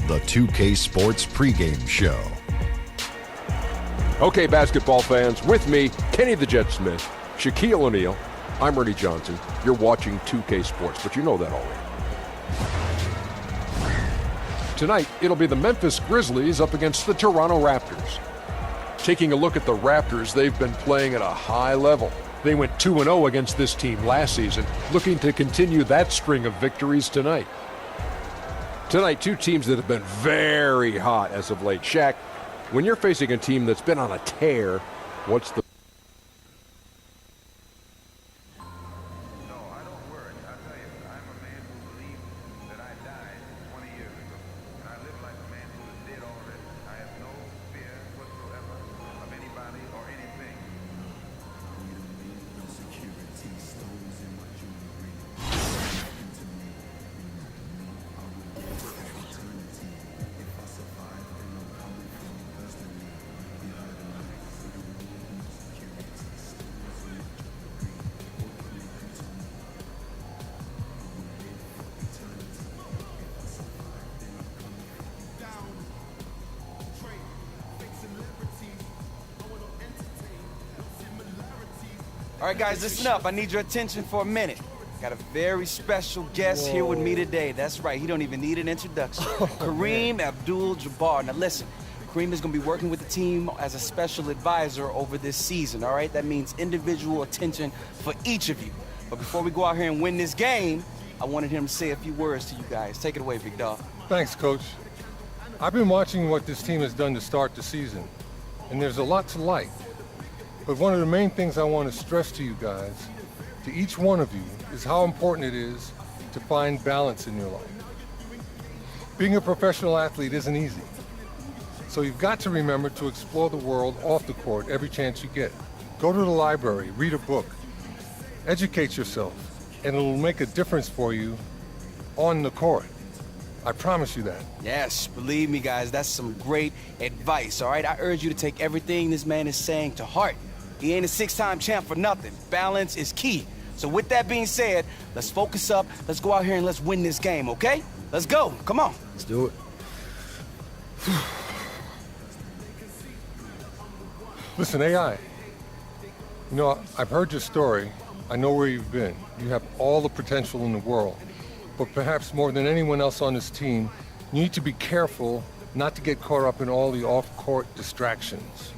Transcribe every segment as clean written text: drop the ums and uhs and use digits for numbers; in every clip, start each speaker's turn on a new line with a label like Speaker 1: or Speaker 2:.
Speaker 1: the 2K Sports pregame show.
Speaker 2: Okay, basketball fans, with me, Kenny the Jet Smith, Shaquille O'Neal, I'm Ernie Johnson. You're watching 2K Sports, but you know that already. Tonight, it'll be the Memphis Grizzlies up against the Toronto Raptors. Taking a look at the Raptors, they've been playing at a high level. They went 2-0 against this team last season, looking to continue that string of victories tonight. Tonight, two teams that have been very hot as of late. Shaq, when you're facing a team that's been on a tear, what's the...
Speaker 3: All right, guys, listen up. I need your attention for a minute. Got a very special guest here with me today. That's right. He don't even need an introduction. Kareem Abdul-Jabbar. Now, listen. Kareem is going to be working with the team as a special advisor over this season, all right? That means individual attention for each of you. But before we go out here and win this game, I wanted him to say a few words to you guys. Take it away, big dog.
Speaker 4: Thanks, Coach. I've been watching what this team has done to start the season, and there's a lot to like. But one of the main things I want to stress to you guys, to each one of you, is how important it is to find balance in your life. Being a professional athlete isn't easy. So you've got to remember to explore the world off the court every chance you get. Go to the library, read a book, educate yourself, and it'll make a difference for you on the court. I promise you that.
Speaker 3: Yes, believe me, guys, that's some great advice, all right? I urge you to take everything this man is saying to heart. He ain't a six-time champ for nothing. Balance is key. So with that being said, let's focus up, let's go out here and let's win this game, okay? Let's go, come on.
Speaker 5: Let's do it.
Speaker 4: Listen, AI, you know, I've heard your story. I know where you've been. You have all the potential in the world. But perhaps more than anyone else on this team, you need to be careful not to get caught up in all the off-court distractions.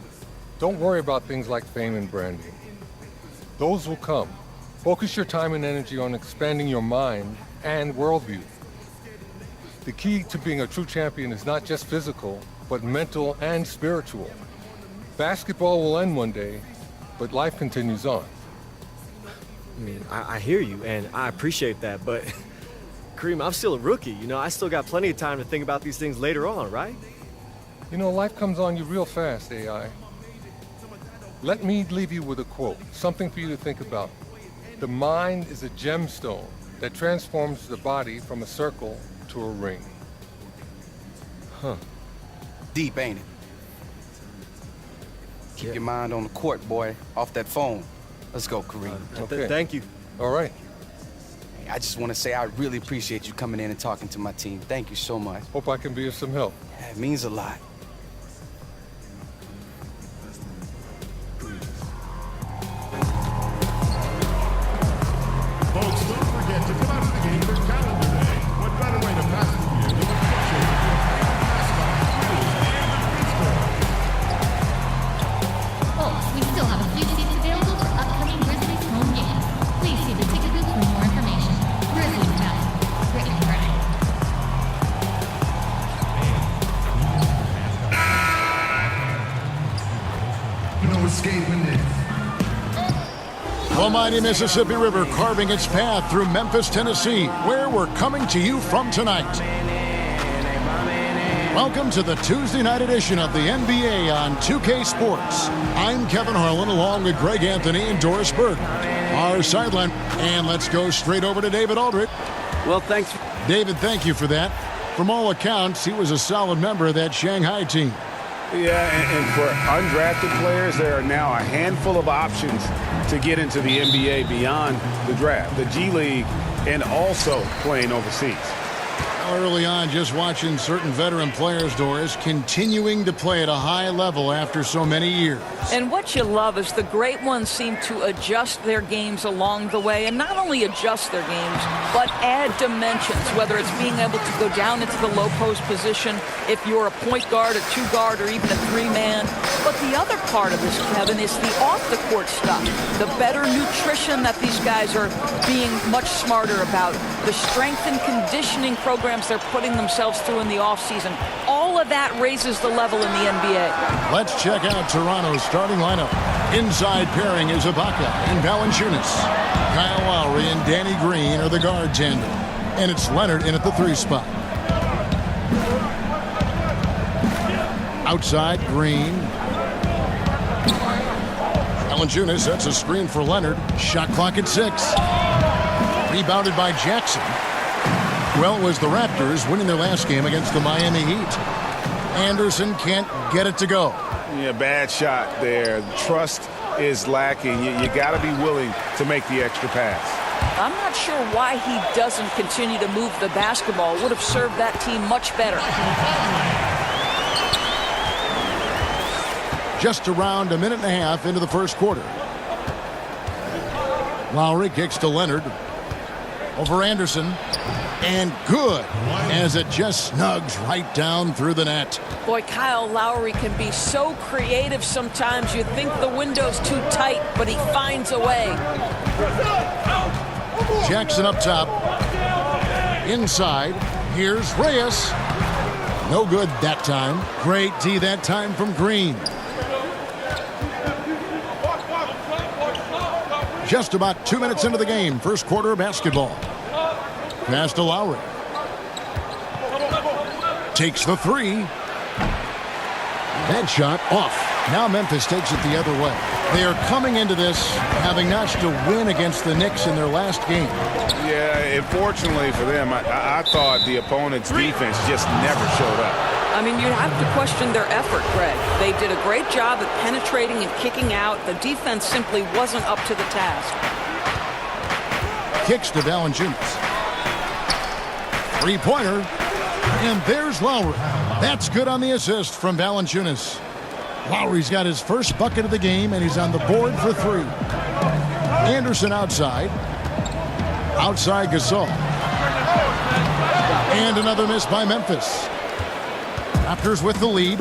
Speaker 4: Don't worry about things like fame and branding. Those will come. Focus your time and energy on expanding your mind and worldview. The key to being a true champion is not just physical, but mental and spiritual. Basketball will end one day, but life continues on.
Speaker 5: I mean, I hear you, and I appreciate that, but Kareem, I'm still a rookie. You know, I still got plenty of time to think about these things later on, right?
Speaker 4: You know, life comes on you real fast, AI. Let me leave you with a quote, something for you to think about. The mind is a gemstone that transforms the body from a circle to a ring.
Speaker 5: Huh.
Speaker 3: Deep, ain't it? Keep your mind on the court, boy. Off that phone. Let's go, Kareem.
Speaker 4: Okay.
Speaker 5: Thank you.
Speaker 4: All right.
Speaker 3: Hey, I just want to say I really appreciate you coming in and talking to my team. Thank you so much.
Speaker 4: Hope I can be of some help.
Speaker 3: Yeah, it means a lot.
Speaker 6: Folks, don't forget to come out to the game for calendar day. What better way to pass the year than with a picture with your favorite mascot, and the
Speaker 7: Folks, we still have a few seats available for upcoming Grizzlies home games. Please see the ticket booth for more information. Grizzlies Town. Great Friday.
Speaker 6: No escaping this.
Speaker 8: The mighty Mississippi River carving its path through Memphis, Tennessee, where we're coming to you from tonight. Welcome to the Tuesday night edition of the NBA on 2K Sports. I'm Kevin Harlan along with Greg Anthony and Doris Burke. Our sideline, and let's go straight over to David Aldrich.
Speaker 9: Well, thanks.
Speaker 8: David, thank you for that. From all accounts, he was a solid member of that Shanghai team.
Speaker 9: Yeah, and for undrafted players, there are now a handful of options to get into the NBA beyond the draft, the G League, and also playing overseas.
Speaker 8: Early on, just watching certain veteran players, Doris, continuing to play at a high level after so many years.
Speaker 10: And what you love is the great ones seem to adjust their games along the way, and not only adjust their games, but add dimensions, whether it's being able to go down into the low post position if you're a point guard, a two guard, or even a three-man. But the other part of this, Kevin, is the off-the-court stuff, the better nutrition that these guys are being much smarter about, the strength and conditioning programs they're putting themselves through in the offseason. All of that raises the level in the NBA.
Speaker 8: Let's check out Toronto's starting lineup. Inside pairing is Ibaka and Valanciunas. Kyle Lowry and Danny Green are the guard tandem. And it's Leonard in at the 3 spot. Outside, Green. Valanciunas sets a screen for Leonard. Shot clock at 6. Rebounded by Jackson. Well, it was the Raptors winning their last game against the Miami Heat. Anderson can't get it to go.
Speaker 9: Yeah, bad shot there. Trust is lacking. You got to be willing to make the extra pass.
Speaker 10: I'm not sure why he doesn't continue to move the basketball. Would have served that team much better.
Speaker 8: Just around a minute and a half into the first quarter. Lowry kicks to Leonard. Over Anderson. And good, as it just snugs right down through the net.
Speaker 10: Boy, Kyle Lowry can be so creative sometimes. You think the window's too tight, but he finds a way.
Speaker 8: Jackson up top. Inside. Here's Reyes. No good that time. Great D that time from Green. Just about 2 minutes into the game. First quarter of basketball. Pass to Lowry. Takes the 3. That shot off. Now Memphis takes it the other way. They are coming into this having notched a win against the Knicks in their last game.
Speaker 9: Yeah, unfortunately for them, I thought the opponent's defense just never showed up.
Speaker 10: I mean, you have to question their effort, Greg. They did a great job at penetrating and kicking out. The defense simply wasn't up to the task.
Speaker 8: Kicks to Valanciunas. Three-pointer. And there's Lowry. That's good on the assist from Valanciunas. Lowry's got his first bucket of the game, and he's on the board for 3. Anderson outside. Outside Gasol. And another miss by Memphis. Raptors with the lead.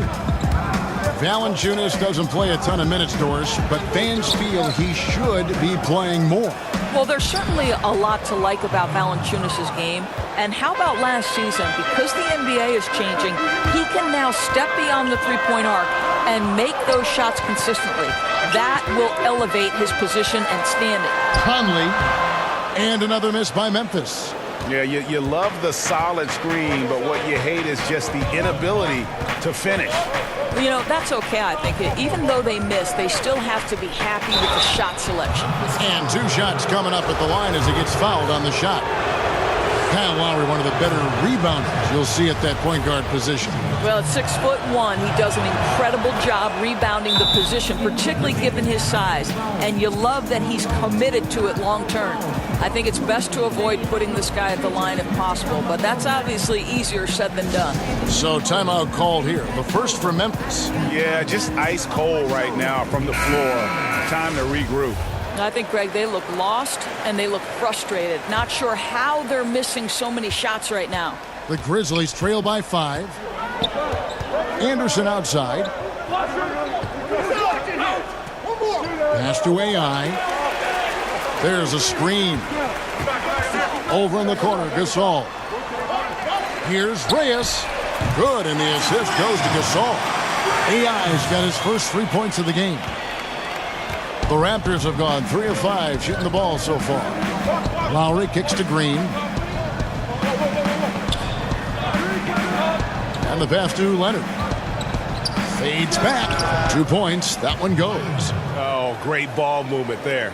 Speaker 8: Valanciunas doesn't play a ton of minutes, Doris, but fans feel he should be playing more.
Speaker 10: Well, there's certainly a lot to like about Valanciunas' game. And how about last season? Because the NBA is changing, he can now step beyond the three-point arc and make those shots consistently. That will elevate his position and standing.
Speaker 8: Conley. And another miss by Memphis.
Speaker 9: Yeah, you love the solid screen, but what you hate is just the inability to finish.
Speaker 10: You know, that's okay, I think. Even though they miss, they still have to be happy with the shot selection.
Speaker 8: And 2 shots coming up at the line as he gets fouled on the shot. Kyle Lowry, one of the better rebounders you'll see at that point guard position.
Speaker 10: Well, at 6'1", he does an incredible job rebounding the position, particularly given his size. And you love that he's committed to it long term. I think it's best to avoid putting this guy at the line if possible, but that's obviously easier said than done.
Speaker 8: So timeout called here. The first for Memphis.
Speaker 9: Yeah, just ice cold right now from the floor. Time to regroup.
Speaker 10: I think, Greg, they look lost and they look frustrated. Not sure how they're missing so many shots right now.
Speaker 8: The Grizzlies trail by 5. Anderson outside. Pass to AI. There's a screen. Over in the corner, Gasol. Here's Reyes. Good, and the assist goes to Gasol. AI's got his first 3 points of the game. The Raptors have gone 3 of 5 shooting the ball so far. Lowry kicks to Green. And the pass to Leonard. Fades back. 2 points. That one goes.
Speaker 9: Oh, great ball movement there.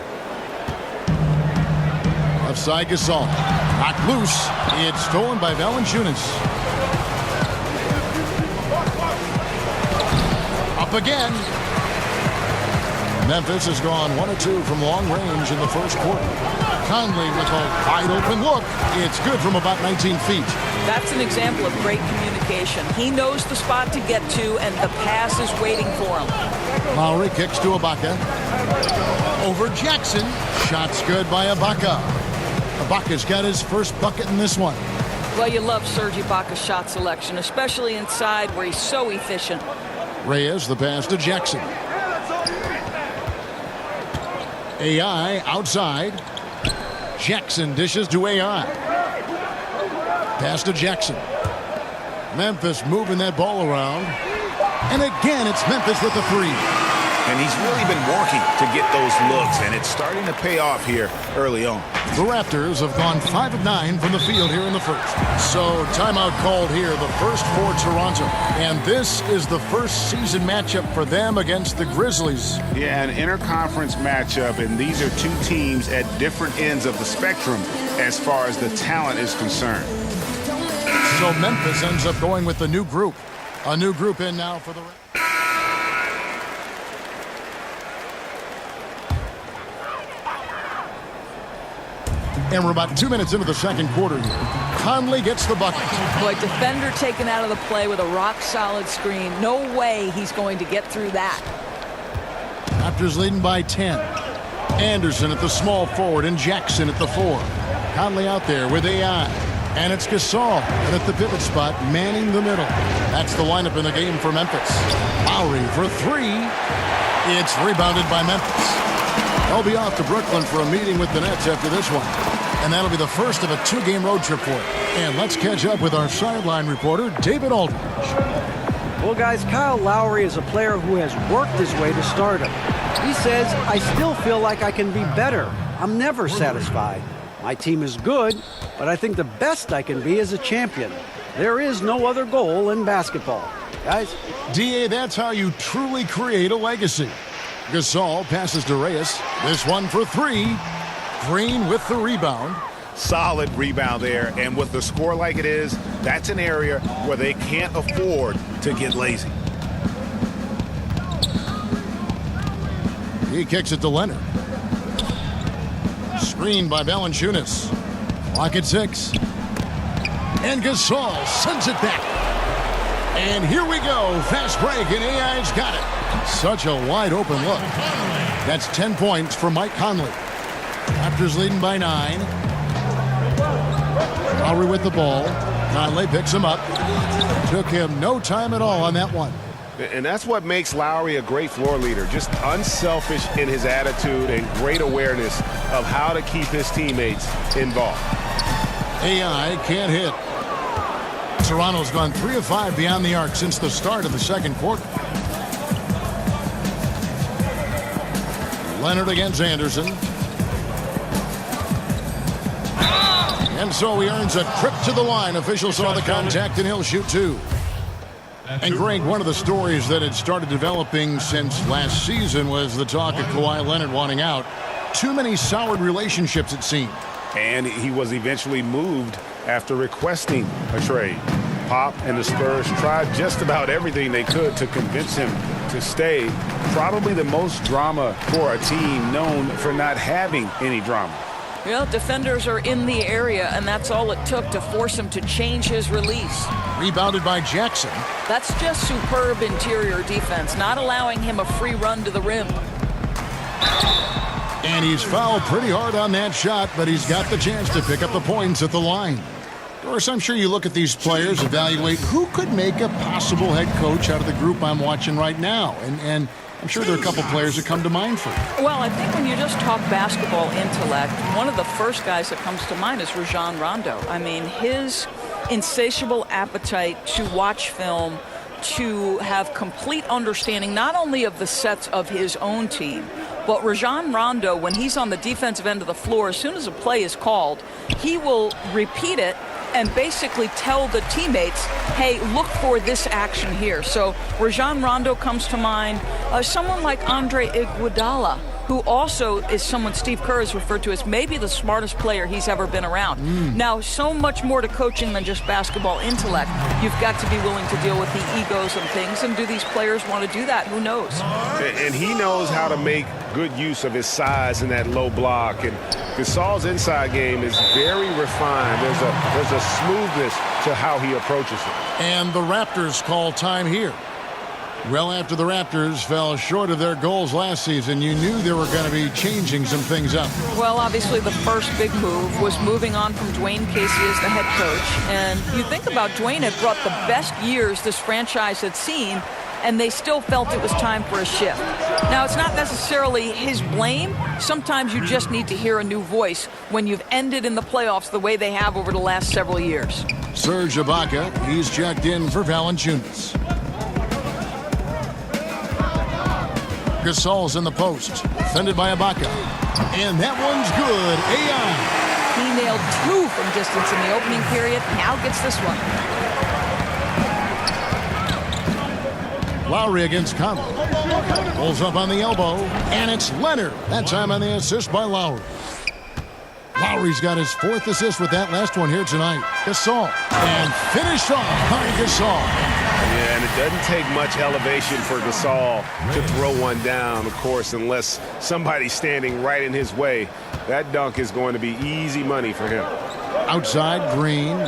Speaker 8: Left side Gasol. Knocked loose. It's stolen by Valanciunas. Up again. Memphis has gone 1 of 2 from long range in the first quarter. Conley with a wide open look. It's good from about 19 feet.
Speaker 10: That's an example of great communication. He knows the spot to get to, and the pass is waiting for him.
Speaker 8: Lowry kicks to Ibaka. Over Jackson. Shot's good by Ibaka. Ibaka's got his first bucket in this one.
Speaker 10: Well, you love Serge Ibaka's shot selection, especially inside where he's so efficient.
Speaker 8: Reyes, the pass to Jackson. AI outside. Jackson dishes to AI. Pass to Jackson. Memphis moving that ball around. And again, it's Memphis with the three.
Speaker 9: And he's really been working to get those looks, and it's starting to pay off here early on.
Speaker 8: The Raptors have gone 5 of 9 from the field here in the first. So timeout called here, the first for Toronto. And this is the first season matchup for them against the Grizzlies.
Speaker 9: Yeah, an interconference matchup, and these are two teams at different ends of the spectrum as far as the talent is concerned.
Speaker 8: So Memphis ends up going with the new group. A new group in now for the Raptors. And we're about 2 minutes into the second quarter here. Conley gets the bucket.
Speaker 10: Boy, defender taken out of the play with a rock-solid screen. No way he's going to get through that.
Speaker 8: Raptors leading by 10. Anderson at the small forward and Jackson at the 4. Conley out there with AI. And it's Gasol and at the pivot spot, manning the middle. That's the lineup in the game for Memphis. Lowry for 3. It's rebounded by Memphis. They'll be off to Brooklyn for a meeting with the Nets after this one. And that'll be the first of a 2-game road trip for it. And let's catch up with our sideline reporter, David Aldridge.
Speaker 11: Well, guys, Kyle Lowry is a player who has worked his way to stardom. He says, I still feel like I can be better. I'm never satisfied. My team is good, but I think the best I can be is a champion. There is no other goal in basketball. Guys?
Speaker 8: D.A., that's how you truly create a legacy. Gasol passes to Reyes. This one for 3. Green with the rebound.
Speaker 9: Solid rebound there, and with the score like it is, that's an area where they can't afford to get lazy.
Speaker 8: He kicks it to Leonard. Screened by Valanciunas. Clock at 6. And Gasol sends it back. And here we go. Fast break, and AI's got it. Such a wide open look. That's 10 points for Mike Conley. Raptors leading by 9. Lowry with the ball. Conley picks him up. Took him no time at all on that one.
Speaker 9: And that's what makes Lowry a great floor leader. Just unselfish in his attitude and great awareness of how to keep his teammates involved.
Speaker 8: AI can't hit. Toronto's gone 3 of 5 beyond the arc since the start of the second quarter. Leonard against Anderson. And so he earns a trip to the line. Officials saw the contact, and he'll shoot 2. And Greg, one of the stories that had started developing since last season was the talk of Kawhi Leonard wanting out. Too many soured relationships, it seemed.
Speaker 9: And he was eventually moved after requesting a trade. Pop and the Spurs tried just about everything they could to convince him to stay. Probably the most drama for a team known for not having any drama.
Speaker 10: Well, defenders are in the area, and that's all it took to force him to change his release.
Speaker 8: Rebounded by Jackson.
Speaker 10: That's just superb interior defense, not allowing him a free run to the rim.
Speaker 8: And he's fouled pretty hard on that shot, but he's got the chance to pick up the points at the line. Doris, I'm sure you look at these players, evaluate who could make a possible head coach out of the group I'm watching right now. And I'm sure there are a couple players that come to mind for you.
Speaker 10: Well, I think when you just talk basketball intellect, one of the first guys that comes to mind is Rajon Rondo. I mean, his insatiable appetite to watch film, to have complete understanding not only of the sets of his own team, but Rajon Rondo, when he's on the defensive end of the floor, as soon as a play is called, he will repeat it and basically tell the teammates, hey, look for this action here. So Rajon Rondo comes to mind. Someone like Andre Iguodala, who also is someone Steve Kerr has referred to as maybe the smartest player he's ever been around. Now, so much more to coaching than just basketball intellect. You've got to be willing to deal with the egos and things, and do these players want to do that? Who knows?
Speaker 9: And he knows how to make good use of his size in that low block and Gasol's inside game is very refined. There's a smoothness to how he approaches it.
Speaker 8: And the Raptors call time here. Well, after the Raptors fell short of their goals last season, you knew they were going to be changing some things up.
Speaker 10: Well, obviously the first big move was moving on from Dwayne Casey as the head coach. And you think about Dwayne had brought the best years this franchise had seen, and they still felt it was time for a shift. Now, it's not necessarily his blame. Sometimes you just need to hear a new voice when you've ended in the playoffs the way they have over the last several years.
Speaker 8: Serge Ibaka, he's checked in for Valanciunas. Gasol's in the post, defended by Ibaka. And that one's good. AI.
Speaker 10: He nailed 2 from distance in the opening period. Now gets this one.
Speaker 8: Lowry against Conley. Pulls up on the elbow, and it's Leonard. That time on the assist by Lowry. Lowry's got his 4th assist with that last one here tonight. Gasol. And finished off by Gasol.
Speaker 9: Yeah, and it doesn't take much elevation for Gasol to throw one down, of course, unless somebody's standing right in his way. That dunk is going to be easy money for him.
Speaker 8: Outside, Green.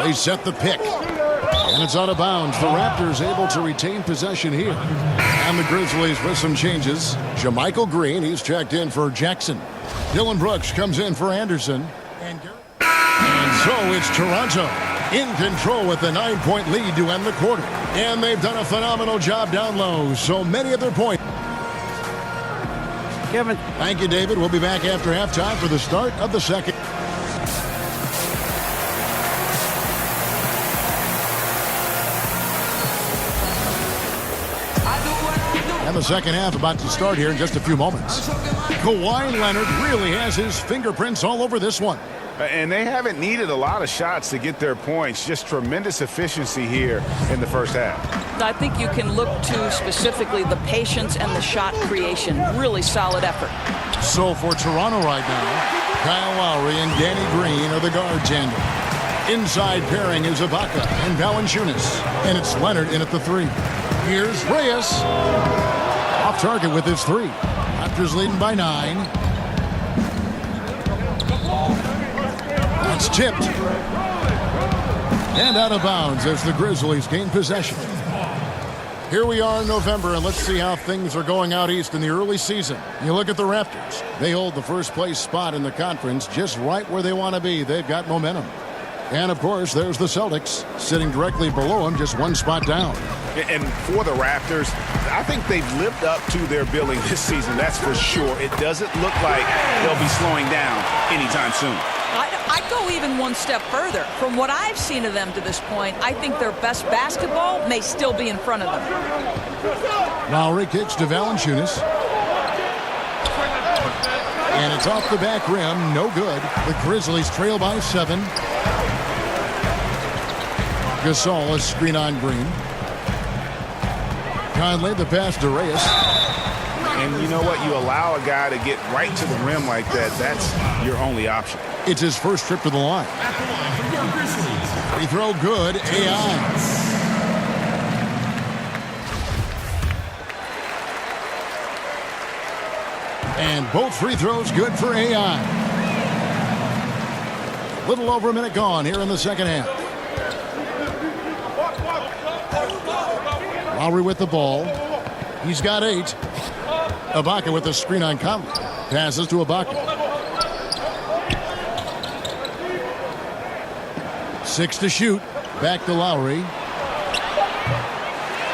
Speaker 8: They set the pick. And it's out of bounds. The Raptors able to retain possession here. And the Grizzlies with some changes. JaMychal Green, he's checked in for Jackson. Dylan Brooks comes in for Anderson. And so it's Toronto in control with the 9-point lead to end the quarter. And they've done a phenomenal job down low. So many of their points.
Speaker 11: Kevin.
Speaker 8: Thank you, David. We'll be back after halftime for the start of the second. And the second half about to start here in just a few moments. Kawhi Leonard really has his fingerprints all over this one.
Speaker 9: And they haven't needed a lot of shots to get their points. Just tremendous efficiency here in the first half.
Speaker 10: I think you can look to specifically the patience and the shot creation. Really solid effort.
Speaker 8: So for Toronto right now, Kyle Lowry and Danny Green are the guard tandem. Inside pairing is Ibaka and Valanciunas. And it's Leonard in at the 3. Here's Reyes. Off target with his 3. Raptors leading by 9. That's tipped. And out of bounds as the Grizzlies gain possession. Here we are in November, and let's see how things are going out east in the early season. You look at the Raptors. They hold the first place spot in the conference just right where they want to be. They've got momentum. And, of course, there's the Celtics sitting directly below them, just 1 spot down.
Speaker 9: And for the Raptors, I think they've lived up to their billing this season, that's for sure. It doesn't look like they'll be slowing down anytime soon.
Speaker 10: I'd go even 1 step further. From what I've seen of them to this point, I think their best basketball may still be in front of them.
Speaker 8: Lowry kicks to Valanciunas. And it's off the back rim, no good. The Grizzlies trail by 7. Gasol, a screen on Green. Conley, the pass to Reyes.
Speaker 9: And you know what? You allow a guy to get right to the rim like that. That's your only option.
Speaker 8: It's his first trip to the line. Free throw good. AI. And both free throws good for AI. Little over a minute gone here in the second half. Lowry with the ball. He's got 8. Ibaka with the screen on Conley. Passes to Ibaka. 6 to shoot. Back to Lowry.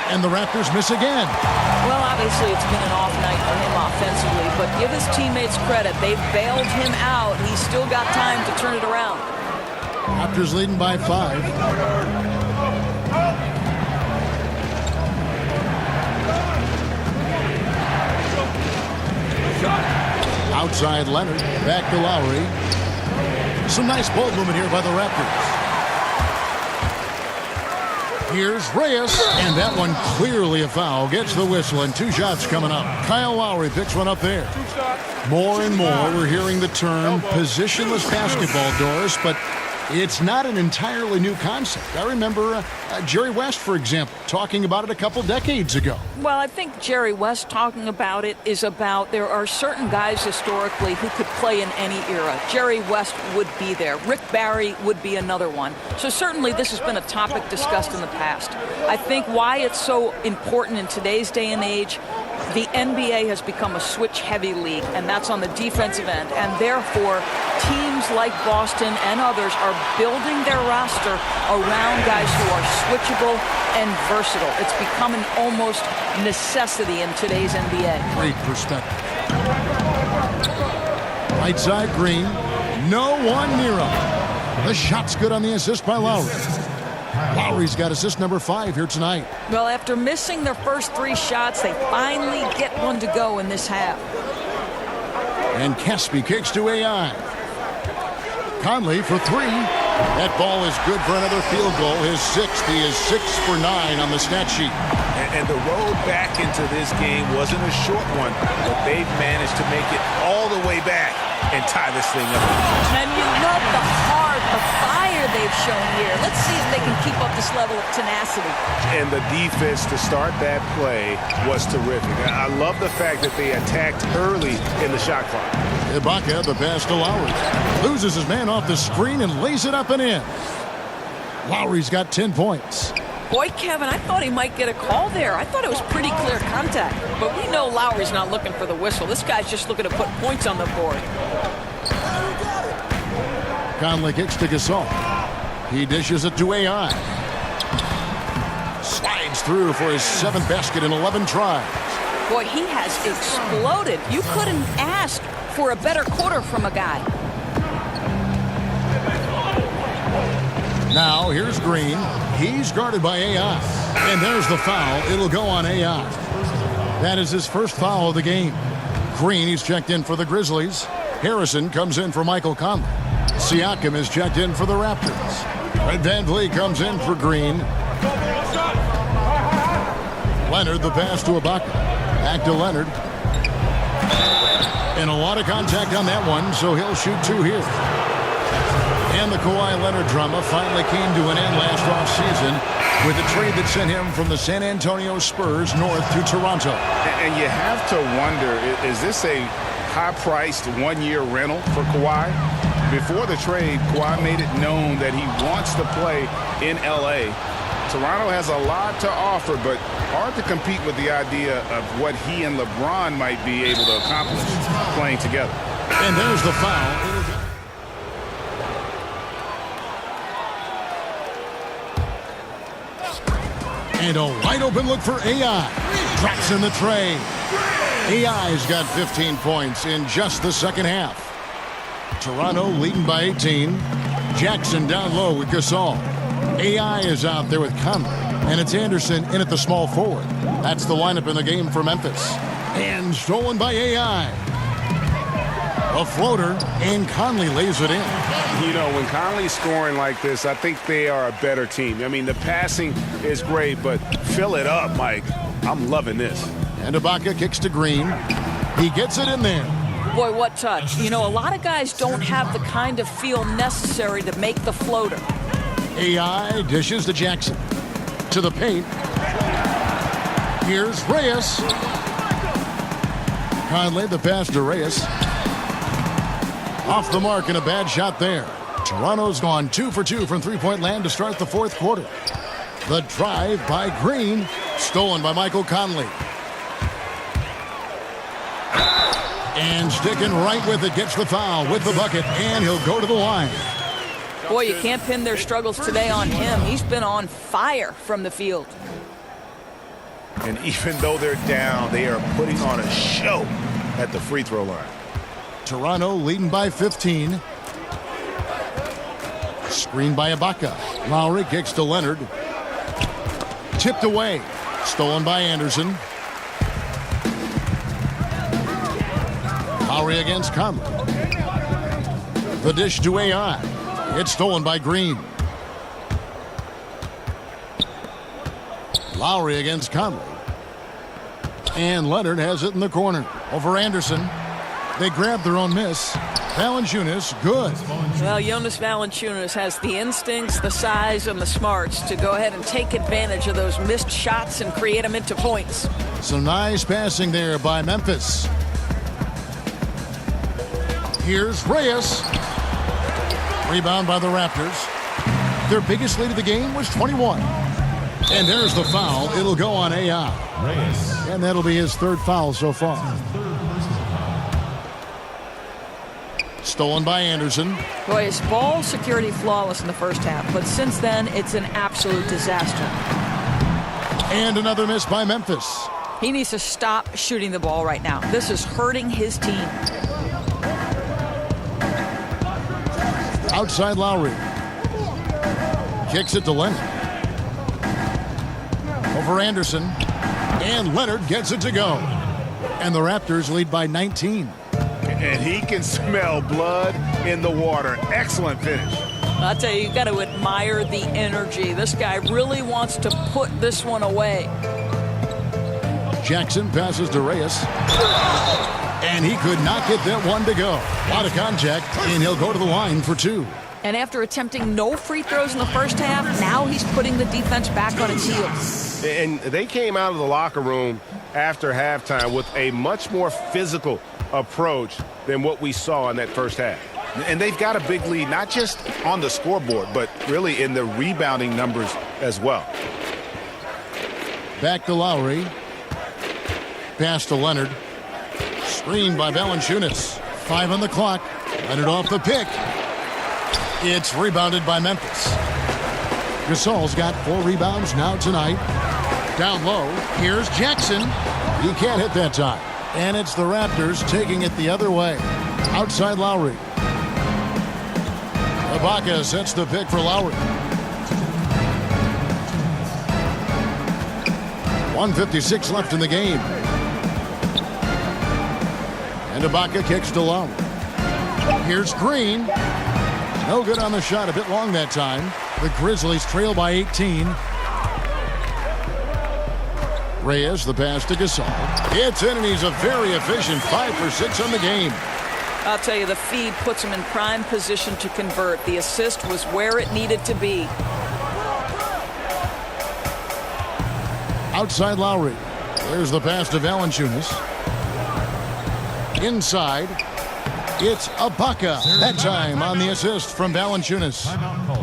Speaker 8: And the Raptors miss again.
Speaker 10: Well, obviously it's been an off night for him offensively, but give his teammates credit. They bailed him out. He's still got time to turn it around.
Speaker 8: Raptors leading by 5. Outside Leonard, back to Lowry. Some nice ball movement here by the Raptors. Here's Reyes, and that one clearly a foul. Gets the whistle, and 2 shots coming up. Kyle Lowry picks one up there. More and more, we're hearing the term positionless basketball, Doris, but It's not an entirely new concept. I remember Jerry West, for example, talking about it a couple decades ago.
Speaker 10: Well, I think Jerry West talking about it is about there are certain guys historically who could play in any era. Jerry West would be there. Rick Barry would be another one. So certainly this has been a topic discussed in the past. I think why it's so important in today's day and age, the NBA has become a switch-heavy league, and that's on the defensive end. And therefore, teams like Boston and others are building their roster around guys who are switchable and versatile. It's become an almost necessity in today's NBA.
Speaker 8: Great perspective. Right side, Green. No one near him. The shot's good on the assist by Lowry. Lowry's got assist number 5 here tonight.
Speaker 10: Well, after missing their first 3 shots, they finally get one to go in this half.
Speaker 8: And Caspi kicks to AI. Conley for 3. That ball is good for another field goal. His 6th. He is 6 for 9 on the stat sheet.
Speaker 9: And the road back into this game wasn't a short one, but they've managed to make it all the way back and tie this thing up.
Speaker 10: And you love the heart, the fire they've shown here. Let's see if they can keep up this level of tenacity.
Speaker 9: And the defense to start that play was terrific. I love the fact that they attacked early in the shot clock.
Speaker 8: Ibaka, the pass to Lowry. Loses his man off the screen and lays it up and in. Lowry's got 10 points.
Speaker 10: Boy, Kevin, I thought he might get a call there. I thought it was pretty clear contact. But we know Lowry's not looking for the whistle. This guy's just looking to put points on the board.
Speaker 8: Conley kicks to Gasol. He dishes it to AI. Slides through for his 7th basket in 11 tries.
Speaker 10: Boy, he has exploded. You couldn't ask for a better quarter from a guy.
Speaker 8: Now, here's Green. He's guarded by AI. And there's the foul. It'll go on AI. That is his first foul of the game. Green, he's checked in for the Grizzlies. Harrison comes in for Michael Conley. Siakam is checked in for the Raptors. Red Van Vliet comes in for Green. Leonard, the pass to Ibaka. Back to Leonard. And a lot of contact on that one, so he'll shoot 2 here. And the Kawhi Leonard drama finally came to an end last offseason with a trade that sent him from the San Antonio Spurs north to Toronto.
Speaker 9: And you have to wonder, is this a high-priced 1-year rental for Kawhi? Before the trade, Kawhi made it known that he wants to play in L.A. Toronto has a lot to offer, but hard to compete with the idea of what he and LeBron might be able to accomplish playing together.
Speaker 8: And there's the foul. And a wide open look for AI. Drops in the tray. AI's got 15 points in just the second half. Toronto leading by 18. Jackson down low with Gasol. AI is out there with Conley. And it's Anderson in at the small forward. That's the lineup in the game for Memphis. And stolen by AI. A floater, and Conley lays it in.
Speaker 9: You know, when Conley's scoring like this, I think they are a better team. I mean, the passing is great, but fill it up, Mike. I'm loving this.
Speaker 8: And Ibaka kicks to Green. He gets it in there.
Speaker 10: Boy, what touch. You know, a lot of guys don't have the kind of feel necessary to make the floater.
Speaker 8: AI dishes to Jackson. To the paint. Here's Reyes. Conley, the pass to Reyes. Off the mark and a bad shot there. Toronto's gone 2 for 2 from three-point land to start the fourth quarter. The drive by Green. Stolen by Michael Conley. And sticking right with it, gets the foul with the bucket, and he'll go to the line.
Speaker 10: Boy, you can't pin their struggles today on him. He's been on fire from the field.
Speaker 9: And even though they're down, they are putting on a show at the free throw line.
Speaker 8: Toronto leading by 15. Screen by Ibaka. Lowry kicks to Leonard. Tipped away. Stolen by Anderson. Lowry against Conley. The dish to AI. It's stolen by Green. Lowry against Conley. And Leonard has it in the corner. Over Anderson. They grab their own miss. Valanciunas, good.
Speaker 10: Well, Jonas Valanciunas has the instincts, the size, and the smarts to go ahead and take advantage of those missed shots and create them into points.
Speaker 8: Some nice passing there by Memphis. Here's Reyes. Rebound by the Raptors. Their biggest lead of the game was 21. And there's the foul. It'll go on AI. And that'll be his third foul so far. Stolen by Anderson.
Speaker 10: Boy, his ball security flawless in the first half, but since then, it's an absolute disaster.
Speaker 8: And another miss by Memphis.
Speaker 10: He needs to stop shooting the ball right now. This is hurting his team.
Speaker 8: Outside Lowry. Kicks it to Leonard. Over Anderson. And Leonard gets it to go. And the Raptors lead by 19.
Speaker 9: And he can smell blood in the water. Excellent finish.
Speaker 10: I'll tell you, you got to admire the energy. This guy really wants to put this one away.
Speaker 8: Jackson passes to Reyes. And he could not get that one to go. Out of contact, and he'll go to the line for two.
Speaker 10: And after attempting no free throws in the first half, now he's putting the defense back on its heels.
Speaker 9: And they came out of the locker room after halftime with a much more physical approach than what we saw in that first half. And they've got a big lead, not just on the scoreboard, but really in the rebounding numbers as well.
Speaker 8: Back to Lowry. Pass to Leonard. Screen by Valanciunas. 5 on the clock. Leonard off the pick. It's rebounded by Memphis. Gasol's got 4 rebounds now tonight. Down low, here's Jackson. He can't hit that time. And it's the Raptors taking it the other way. Outside Lowry. Ibaka sets the pick for Lowry. 1:56 left in the game. And Ibaka kicks to Lowry. Here's Green. No good on the shot, a bit long that time. The Grizzlies trail by 18. Reyes, the pass to Gasol. It's in, and he's a very efficient 5 for 6 on the game.
Speaker 10: I'll tell you, the feed puts him in prime position to convert. The assist was where it needed to be.
Speaker 8: Outside Lowry. There's the pass to Valanciunas. Inside. It's Ibaka. That time on the assist from Valanciunas.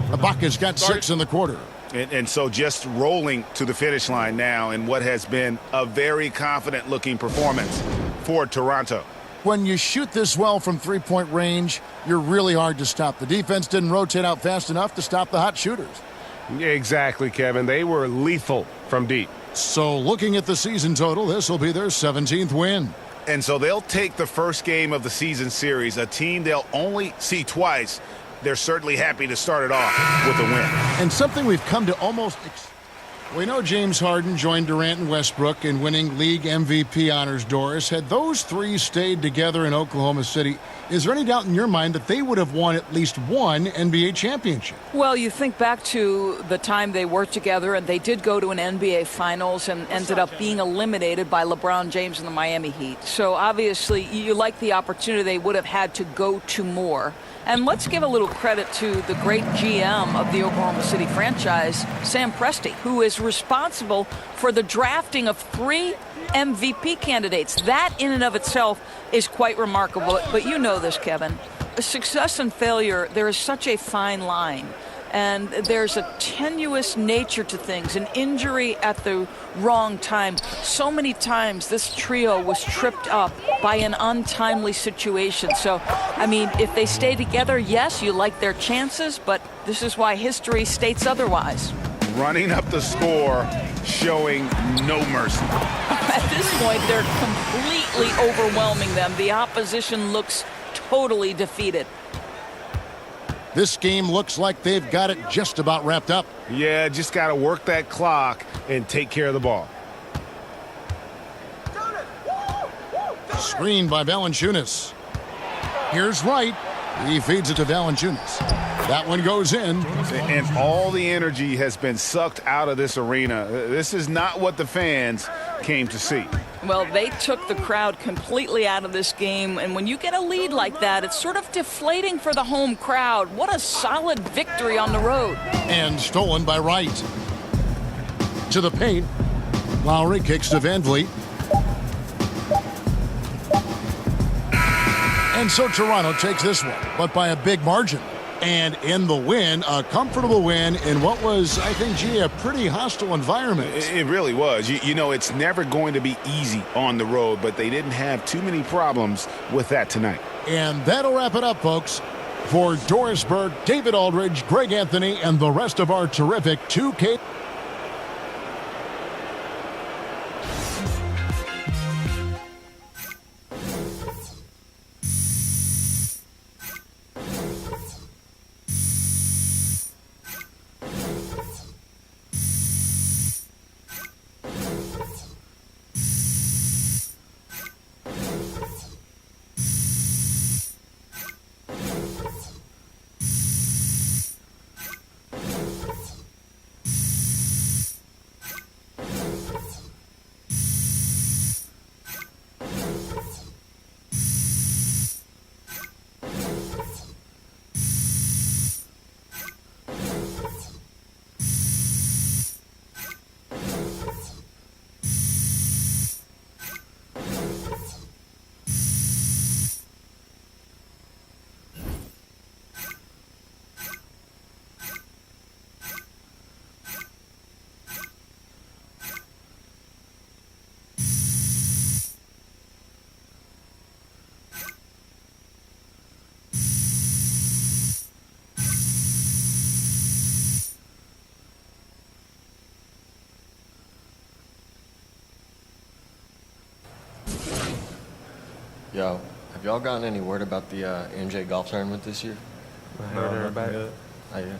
Speaker 8: Ibaka's got 6 in the quarter.
Speaker 9: And so just rolling to the finish line now in what has been a very confident-looking performance for Toronto.
Speaker 8: When you shoot this well from three-point range, you're really hard to stop. The defense didn't rotate out fast enough to stop the hot shooters.
Speaker 9: Exactly, Kevin. They were lethal from deep.
Speaker 8: So looking at the season total, this will be their 17th win.
Speaker 9: And so they'll take the first game of the season series, a team they'll only see twice. They're certainly happy to start it off with a win.
Speaker 8: And something we've come to almost... We know James Harden joined Durant and Westbrook in winning league MVP honors, Doris. Had those three stayed together in Oklahoma City, is there any doubt in your mind that they would have won at least one NBA championship?
Speaker 10: Well, you think back to the time they worked together, and they did go to an NBA Finals and ended up being eliminated by LeBron James and the Miami Heat. So obviously, you like the opportunity they would have had to go to more. And let's give a little credit to the great GM of the Oklahoma City franchise, Sam Presti, who is responsible for the drafting of 3 MVP candidates. That in and of itself is quite remarkable. But you know this, Kevin. Success and failure, there is such a fine line. And there's a tenuous nature to things, an injury at the wrong time. So many times this trio was tripped up by an untimely situation. So, I mean, if they stay together, yes, you like their chances, but this is why history states otherwise.
Speaker 9: Running up the score, showing no mercy.
Speaker 10: At this point, they're completely overwhelming them. The opposition looks totally defeated.
Speaker 8: This game looks like they've got it just about wrapped up.
Speaker 9: Yeah, just got to work that clock and take care of the ball.
Speaker 8: Screen by Valanciunas. Here's Wright. He feeds it to Valanciunas. That one goes in.
Speaker 9: And all the energy has been sucked out of this arena. This is not what the fans came to see.
Speaker 10: Well, they took the crowd completely out of this game, and when you get a lead like that, it's sort of deflating for the home crowd. What a solid victory on the road.
Speaker 8: And stolen by Wright. To the paint. Lowry kicks to Van Vliet. And so Toronto takes this one, but by a big margin. And in the win, a comfortable win in what was, I think, G, a pretty hostile environment.
Speaker 9: It really was. You know, it's never going to be easy on the road, but they didn't have too many problems with that tonight.
Speaker 8: And that'll wrap it up, folks. For Doris Burke, David Aldridge, Greg Anthony, and the rest of our terrific 2K.
Speaker 12: Yo, have y'all gotten any word about the MJ golf tournament this year?
Speaker 5: I heard about it.
Speaker 12: Oh, yeah.